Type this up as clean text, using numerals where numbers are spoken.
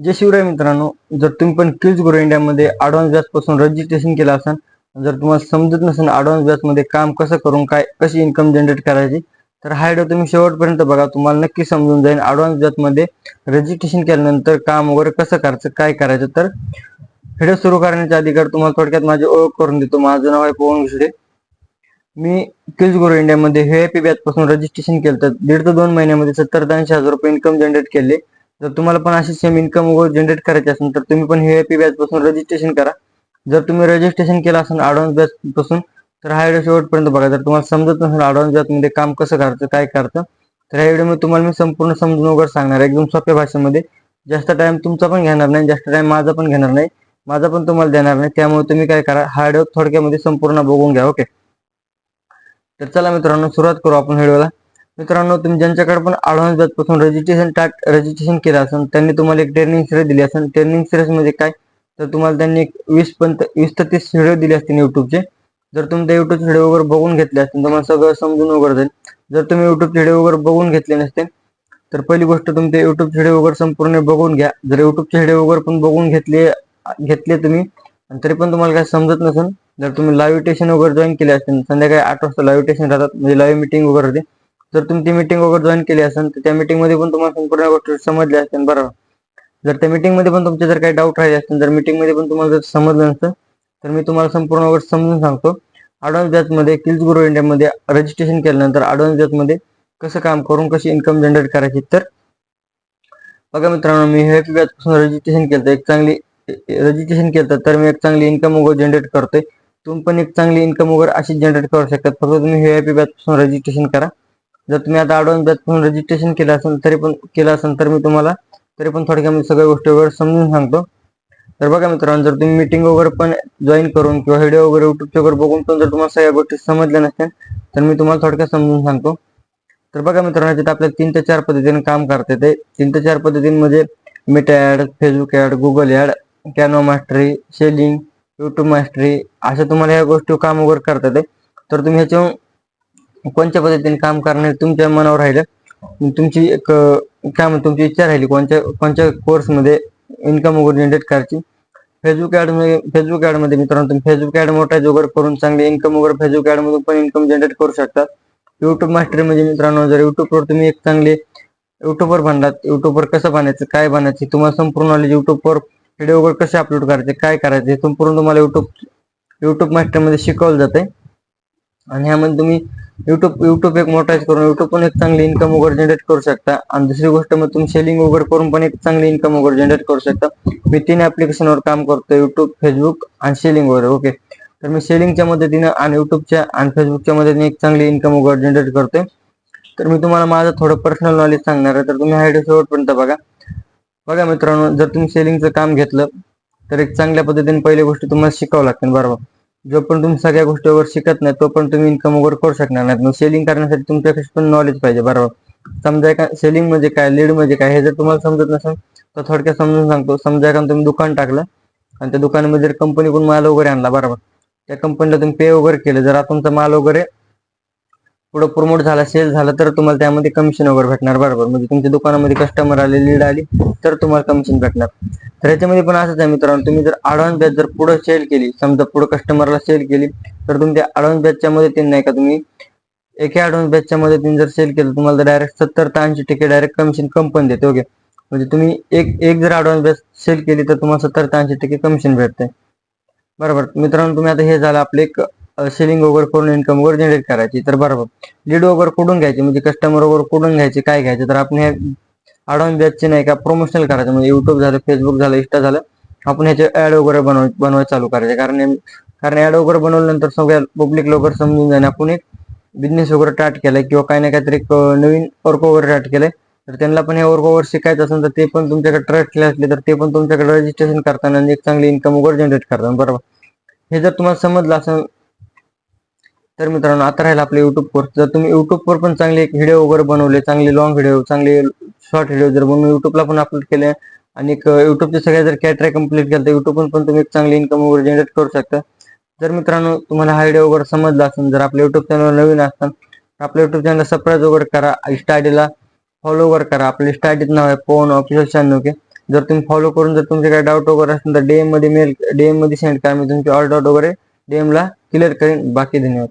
जय शिवराय मित्रांनो, जर तुम्ही पण किल्स ग्रो इंडियामध्ये ॲडव्हान्स बॅचपासून रजिस्ट्रेशन केलं असाल, जर तुम्हाला समजत नसेल ॲडव्हान्स बॅचमध्ये काम कसं करून कशी इन्कम जनरेट करायची, तर हा व्हिडिओ तुम्ही शेवटपर्यंत बघा. तुम्हाला नक्की समजून जाईल ॲडव्हान्स बॅचमध्ये रजिस्ट्रेशन केल्यानंतर काम वगैरे कसं करायचं, काय करायचं. तर व्हिडिओ सुरू करण्याच्या आधी तुम्हाला थोडक्यात माझी ओळख करून देतो. माझं नाव आहे पवन घुसडे. मी किल्स ग्रो इंडियामध्ये व्हीआयपी बॅचपासून रजिस्ट्रेशन केलं, तर 1.5 ते 2 महिन्यामध्ये 70 ते 80 हजार रुपये इन्कम जनरेट केले. जर तुम्हाला पण अशी सेम इन्कम वगैरे जनरेट करायची असेल तर तुम्ही पण व्हीआयपी बॅच पासून रजिस्ट्रेशन करा. जर तुम्ही रजिस्ट्रेशन केलं असेल ॲडव्हान्स बॅच पासून, तर हा व्हिडिओ शेवटपर्यंत बघा. जर तुम्हाला समजत नसेल ॲडव्हान्स बॅच मध्ये काम कसं करायचं, काय करायचं, तर या व्हिडिओमध्ये तुम्हाला मी संपूर्ण समजून वगैरे सांगणार आहे, एकदम सोप्या भाषेमध्ये. जास्त टाइम तुमचा पण घेणार नाही, जास्त टाइम माझा पण घेणार नाही, माझा पण तुम्हाला देणार नाही. त्यामुळे तुम्ही काय करा, हा व्हिडिओ थोडक्यामध्ये संपूर्ण बघून घ्या. ओके, तर चला मित्रांनो, सुरुवात करू आपण व्हिडिओला. मित्रांनो, तुम्ही ज्यांच्याकडे पण ॲडव्हान्स बॅच पासून रजिस्ट्रेशन केलं असेल, त्यांनी तुम्हाला एक ट्रेनिंग सिरीज दिली असेल. ट्रेनिंग सिरीज म्हणजे काय, तर तुम्हाला त्यांनी एक 20 ते 30 व्हिडिओ दिले असतील युट्यूबचे. जर तुम्ही त्या युट्यूबचे व्हिडिओ वगैरे बघून घेतले असतील, तुम्हाला सगळं समजून वगैरे जाईल. जर तुम्ही युट्यूबचे व्हिडिओ वगैरे बघून घेतले नसते, तर पहिली गोष्ट तुम्ही ते युट्यूबचे व्हिडिओ वगैरे संपूर्ण बघून घ्या. जर युट्यूबचे व्हिडिओ वगैरे पण बघून घेतले तुम्ही, तरी पण तुम्हाला काय समजत नसेल, जर तुम्ही लाईव्ह टेशन वगैरे जॉईन केले असतील, संध्याकाळी 8 वाजता लाईव्ह टेशन राहतात, म्हणजे लाईव्ह मीटिंग वगैरे होते. जर तुम्ही ती मीटिंग वगैरे जॉईन केली असेल, तर त्या मीटिंग मध्ये पण तुम्हाला संपूर्ण गोष्टी समजल्या असतील. बरोबर, जर त्या मीटिंग मध्ये पण तुमचे जर काही डाऊट राहिले असतील, जर मीटिंग मध्ये पण तुम्हाला जर समजलं नसेल, तर मी तुम्हाला संपूर्ण वगैरे समजून सांगतो. ॲडव्हान्स बॅच मध्ये किल्स ग्रो इंडियामध्ये रजिस्ट्रेशन केल्यानंतर ॲडव्हान्स बॅच मध्ये कसं काम करून कशी इन्कम जनरेट करायची. तर बघा मित्रांनो, मी व्हीआयपी बॅच पासून रजिस्ट्रेशन केलं, तर मी एक चांगली इन्कम वगैरे जनरेट करतोय. तुम्ही पण एक चांगली इन्कम वगैरे अशी जनरेट करू शकता. फक्त तुम्ही व्हीआयपी बॅच पासून रजिस्ट्रेशन करा. जर तुम्ही आता ॲडव्हान्स बॅच पासून रजिस्ट्रेशन केलं असेल तर मी तुम्हाला थोडक्यामध्ये सगळ्या गोष्टी वगैरे समजून सांगतो. तर बघा मित्रांनो, जर तुम्ही मीटिंग वगैरे पण जॉईन करून किंवा व्हिडिओ वगैरे युट्यूबचे वगैरे बघून पण जर तुम्हाला सगळ्या गोष्टी समजल्या नसतील, तर मी तुम्हाला थोडक्यात समजून सांगतो. तर बघा मित्रांनो, तिथे आपल्याला 3 ते 4 पद्धतीने काम करता येते. 3 ते 4 पद्धतींमध्ये Meta ad, Facebook ad, Google ad, Canva mastery, selling, YouTube mastery, अशा तुम्हाला या गोष्टी काम वगैरे करता येते. तर तुम्ही ह्याच्यावर कोणत्या पद्धतीने काम करणार तुमच्या मनावर राहिलं. तुमची एक तुमची इच्छा राहिली कोणत्या कोर्समध्ये इन्कम वगैरे जनरेट करायची. फेसबुक ॲडमध्ये मित्रांनो, तुम्ही फेसबुक ॲड मोठा वगैरे करून चांगली इन्कम वगैरे फेसबुक ॲडमधून पण इन्कम जनरेट करू शकता. युट्यूब मास्टरी म्हणजे मित्रांनो, जर युट्यूबवर तुम्ही एक चांगले युट्यूबर बनलात, युट्यूबवर कसं बनायचं, काय बनायचं, तुम्हाला संपूर्ण नॉलेज, युट्यूबवर व्हिडिओ वगैरे कसे अपलोड करायचे, काय करायचे, हे संपूर्ण तुम्हाला युट्यूब मास्टरमध्ये शिकवलं जाते. आणि ह्यामध्ये तुम्ही युट्यूब एक मोटाईज करून युट्यूब पण एक चांगली इन्कम वगैरे जनरेट करू शकता. आणि दुसरी गोष्ट, मग तुम्ही सेलिंग वगैरे करून पण एक चांगली इन्कम वगैरे जनरेट करू शकता. मी 3 ऍप्लिकेशनवर काम करतो, युट्यूब, फेसबुक आणि सेलिंग वगैरे. ओके, तर मी सेलिंगच्या मदतीनं आणि युट्यूबच्या आणि फेसबुकच्या मदतीने एक चांगली इन्कम वगैरे जनरेट करतोय. तर मी तुम्हाला माझं थोडं पर्सनल नॉलेज सांगणार आहे, तर तुम्ही हा व्हिडिओ शेवटपर्यंत बघा. बघा मित्रांनो, जर तुम्ही सेलिंगचं काम घेतलं, तर एक चांगल्या पद्धतीने पहिली गोष्ट तुम्हाला शिकावं लागते. बरोबर, जो पण तुम्ही सगळ्या गोष्टी वगैरे शिकत नाही, तो पण तुम्ही इन्कम वगैरे करू शकणार नाही. मग सेलिंग करण्यासाठी तुमच्याकडे पण नॉलेज पाहिजे. बरोबर, समजा का सेलिंग म्हणजे काय, लीड म्हणजे काय, हे जर तुम्हाला समजत नसेल, तर थोडक्यात समजून सांगतो. समजा का तुम्ही दुकान टाकलं आणि त्या दुकानामध्ये जर कंपनीकडून माल वगैरे आणला, बरोबर, त्या कंपनीला तुम्ही पे वगैरे केलं, जर तुमचा माल वगैरे पुढे प्रमोट झाला, सेल झाला, तर तुम्हाला त्यामध्ये कमिशन वगैरे भेटणार. बरोबर, म्हणजे तुमच्या दुकानामध्ये कस्टमर आले, लीड आली, तर तुम्हाला कमिशन भेटणार. तर याच्यामध्ये पण असंच आहे मित्रांनो, तुम्ही जर ॲडव्हान्स बॅच जर पुढे सेल केली, समजा पुढे कस्टमरला सेल केली, तर तुमच्या ॲडव्हान्स बॅचच्या मदतीने नाही का, तुम्ही एका ॲडव्हान्स बॅचच्या मदतीने जर सेल केलं, तुम्हाला डायरेक्ट 70 ते 80% डायरेक्ट कमिशन कंपनी देते. ओके, म्हणजे तुम्ही एक जर ॲडव्हान्स बॅच सेल केली, तर तुम्हाला 70 ते 80% कमिशन भेटते. बरोबर मित्रांनो, तुम्ही आता हे झालं आपले एक सेलिंग वगैरे करून इन्कम वगैरे जनरेट करायची. तर बरोबर, लीड वगैरे कुठून घ्यायची, म्हणजे कस्टमर वगैरे कुठून घ्यायचे, काय घ्यायचे, तर आपण हे ॲडव्हान्स बॅचचे नाही का प्रमोशनल करायचं, म्हणजे युट्यूब झालं, फेसबुक झालं, इंस्टा झालं, आपण ह्याचे ॲड वगैरे बनवायला चालू करायचे. कारण ॲड वगैरे बनवल्यानंतर सगळ्या पब्लिक वगैरे समजून जाणे आपण एक बिझनेस वगैरे स्टार्ट केलाय, किंवा काही ना काहीतरी एक नवीन वर्क वगैरे स्टार्ट केलंय. तर त्यांना पण हे वर्क वगैरे शिकायचं असेल, तर ते पण तुमच्याकडे ट्रस्ट असले, तर ते पण तुमच्याकडे रजिस्ट्रेशन करताना आणि एक चांगली इन्कम वगैरे जनरेट करताना. बरोबर, हे जर तुम्हाला समजलं असेल, तर मित्रांनो, आता राहिला आपले युट्यूब कोर्स. जर तुम्ही युट्यूबवर पण चांगले व्हिडिओ वगैरे बनवले, चांगले लॉंग व्हिडिओ, चांगले शॉर्ट व्हिडिओ जर बनवून युट्यूबला पण अपलोड केले, आणि युट्यूबचे सगळ्या जर कॅटराय कंप्लीट केलं, तर युट्यूबवर पण तुम्ही एक चांगली इन्कम वगैरे जनरेट करू शकता. जर मित्रांनो तुम्हाला हा व्हिडिओ वगैरे समजला असेल, जर आपल्या युट्यूब चॅनल नवीन असतात, तर आपल्या युट्यूब चॅनल सबस्क्राईब वगैरे करा, इंस्टा आयडीला फॉलो वगैरे करा. आपल्या इंस्टा आयडीचं नाव आहे पवन ऑफिशियल 96. जर तुम्ही फॉलो करून जर तुमचे काही डाऊट वगैरे असेल तर डीएम मध्ये सेंड करा. मी तुमची ऑल डाऊट वगैरे डीएम ला क्लिअर करेन. बाकी धन्यवाद.